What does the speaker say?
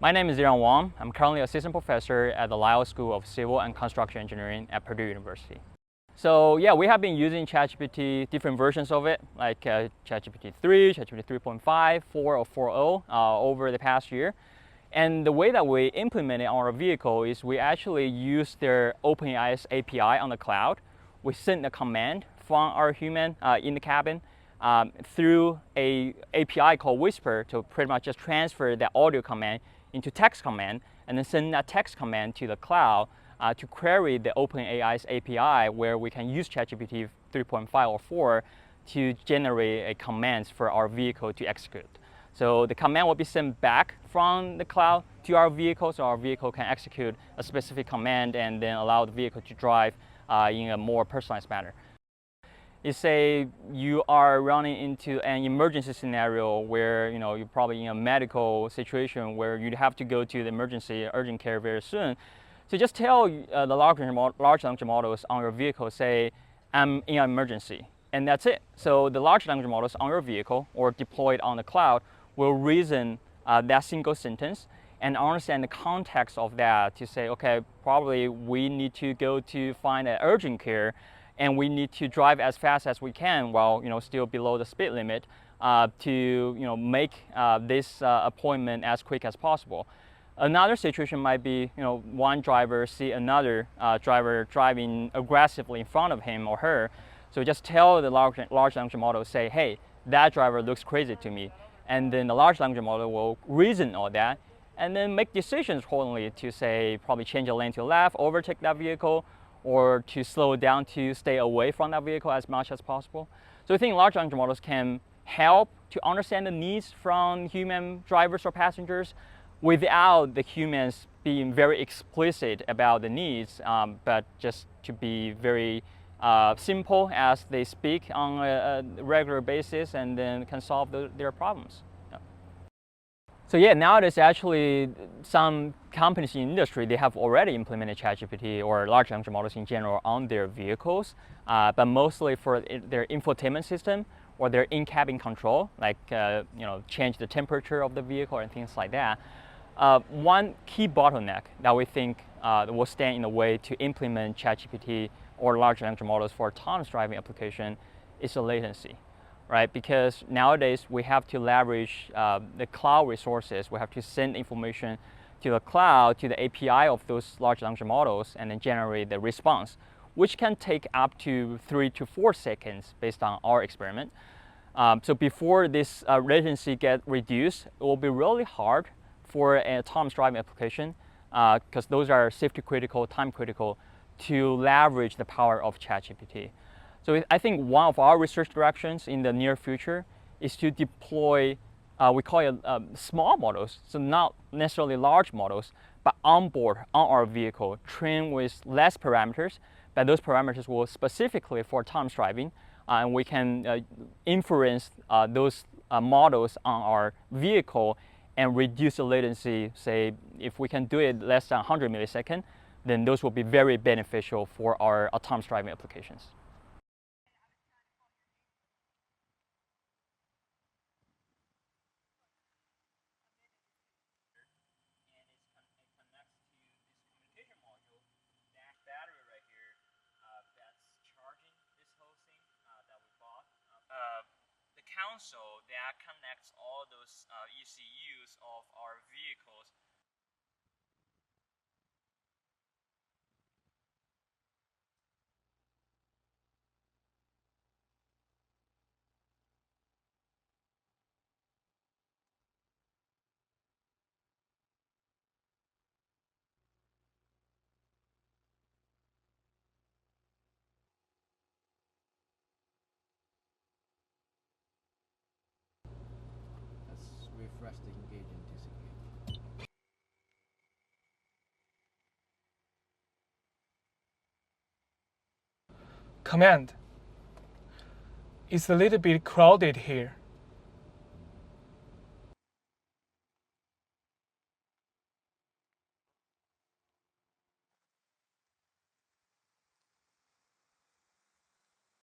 My name is Ziran Wang. I'm currently assistant professor at the Lyle School of Civil and Construction Engineering at Purdue University. So yeah, we have been using ChatGPT, different versions of it, like ChatGPT 3, ChatGPT 3.5, 4 or 4.0 over the past year. And the way that we implement it on our vehicle is we actually use their OpenAI's API on the cloud. We send a command from our human in the cabin through a API called Whisper to pretty much just transfer that audio command into text command, and then send that text command to the cloud to query the OpenAI's API, where we can use ChatGPT 3.5 or 4 to generate a commands for our vehicle to execute. So the command will be sent back from the cloud to our vehicle, so our vehicle can execute a specific command and then allow the vehicle to drive in a more personalized manner. You say you are running into an emergency scenario where you're probably in a medical situation where you have to go to the emergency urgent care very soon. So just tell the large language models on your vehicle, say, I'm in an emergency, and that's it. So the large language models on your vehicle or deployed on the cloud will reason that single sentence and understand the context of that to say, okay, probably we need to go to find an urgent care, and we need to drive as fast as we can while still below the speed limit to make this appointment as quick as possible. Another situation might be one driver see another driver driving aggressively in front of him or her. So just tell the large language model, say, hey, that driver looks crazy to me. And then the large language model will reason all that and then make decisions accordingly to say probably change a lane to the left, overtake that vehicle, or to slow down to stay away from that vehicle as much as possible. So I think large language models can help to understand the needs from human drivers or passengers without the humans being very explicit about the needs, but just to be very simple as they speak on a regular basis and then can solve their problems. So yeah, nowadays actually some companies in the industry, they have already implemented ChatGPT or large language models in general on their vehicles, but mostly for their infotainment system or their in-cabin control, like change the temperature of the vehicle and things like that. One key bottleneck that we think will stand in the way to implement ChatGPT or large language models for autonomous driving application is the latency. Right? Because nowadays we have to leverage the cloud resources. We have to send information to the cloud, to the API of those large language models, and then generate the response, which can take up to 3 to 4 seconds based on our experiment. So before this latency gets reduced, it will be really hard for an autonomous driving application because those are safety critical, time critical, to leverage the power of ChatGPT. So I think one of our research directions in the near future is to deploy, we call it small models, so not necessarily large models, but on board on our vehicle, trained with less parameters, but those parameters will specifically for autonomous driving, and we can inference those models on our vehicle and reduce the latency. Say, if we can do it less than 100 milliseconds, then those will be very beneficial for our autonomous driving applications. Battery right here that's charging this whole thing that we bought. The console that connects all those ECUs of our vehicles. Let's refresh the engage and disengage. Command. It's a little bit crowded here.